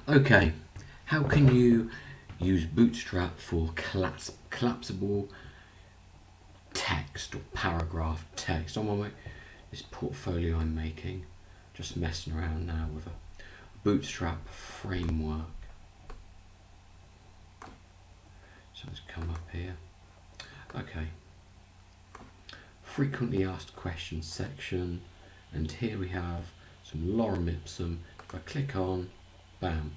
Okay, how can you use Bootstrap for collapsible text or paragraph text? On my way, this portfolio I'm making, just messing around now with a Bootstrap framework. So let's come up here. Okay, frequently asked questions section, and here we have some lorem ipsum. If I click on, bam,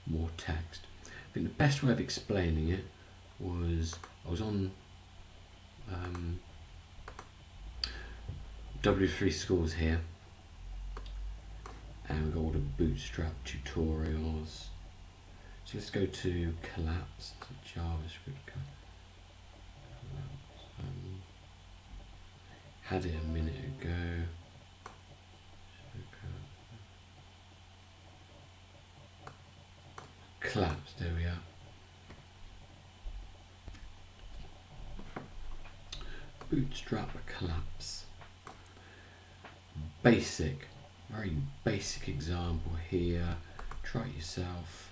more text. I think the best way of explaining it was I was on W3 Schools here, and we've got all the Bootstrap tutorials. So let's go to Collapse, JavaScript Collapse. Had it a minute ago. Collapse, there we are. Bootstrap Collapse. Basic, very basic example here. Try it yourself.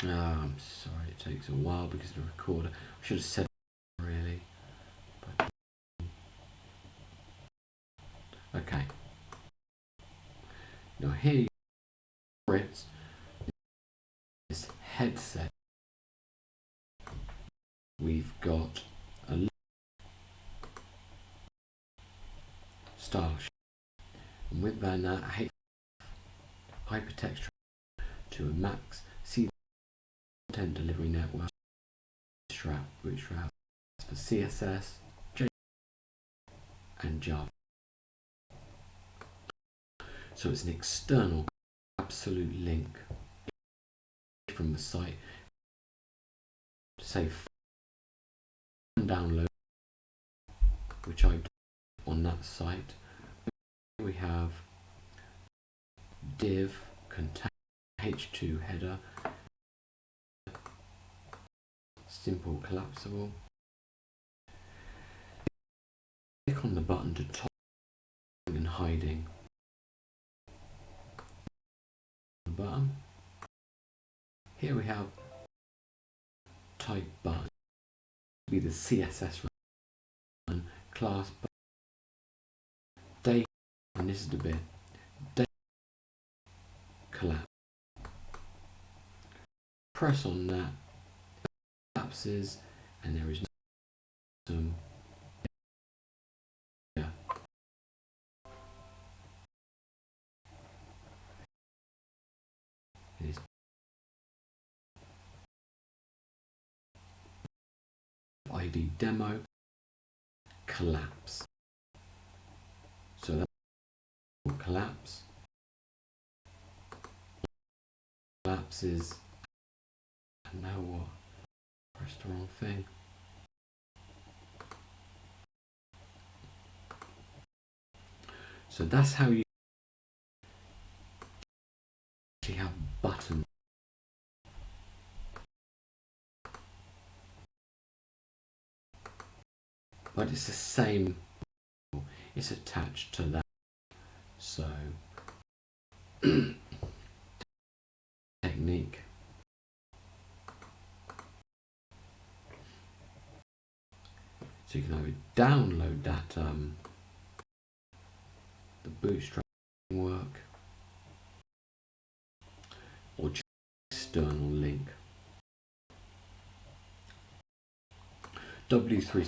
I'm sorry, it takes a while because the recorder. I should have said really. But, okay. Now here it's this headset. We've got a style sheet, and with that hypertext to a max C content delivery network. Bootstrap for CSS, JavaScript, and Java. So it's an external absolute link from the site. Say download, which I've done on that site. We have div contain h2 header, simple collapsible. Click on the button to top and hiding. The button. Here we have type button. Be the CSS run, class date, and this is the bit date collapse. Press on that, collapses, and there is some it is ID demo collapse. So that will collapse. Collapses. And now what? Press the wrong thing. So that's how you actually have buttons. But it's the same, it's attached to that. So technique. So you can either download that the Bootstrap work, or just external link. W3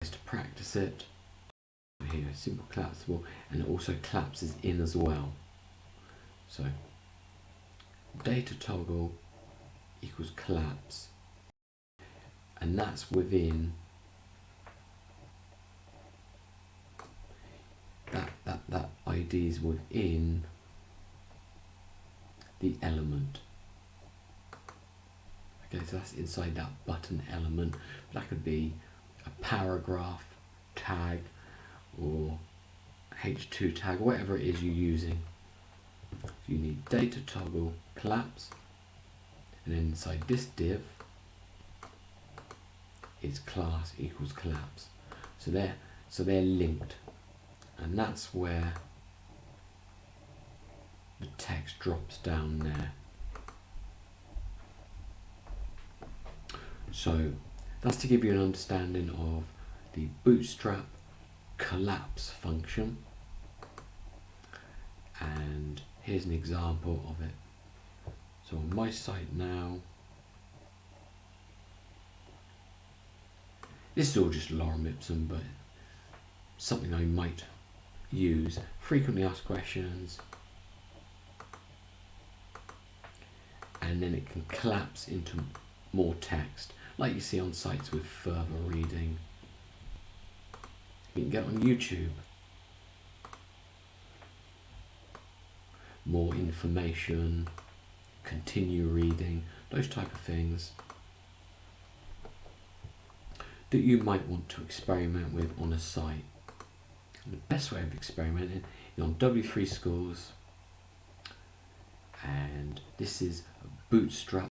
is to practice it. Here, simple collapsible, and it also collapses in as well. So data toggle equals collapse, and that's within that ID is within the element. Okay, so that's inside that button element. That could be a paragraph tag or h2 tag, whatever it is you're using. You need data toggle collapse, and then inside this div is class equals collapse. So they're linked, and that's where the text drops down there. So that's to give you an understanding of the Bootstrap Collapse function, and here's an example of it. So on my site now, this is all just lorem ipsum, but something I might use. Frequently asked questions, and then it can collapse into more text, like you see on sites with further reading. You can get on YouTube. More information, continue reading, those type of things that you might want to experiment with on a site. And the best way of experimenting is on W3 Schools, and this is Bootstrap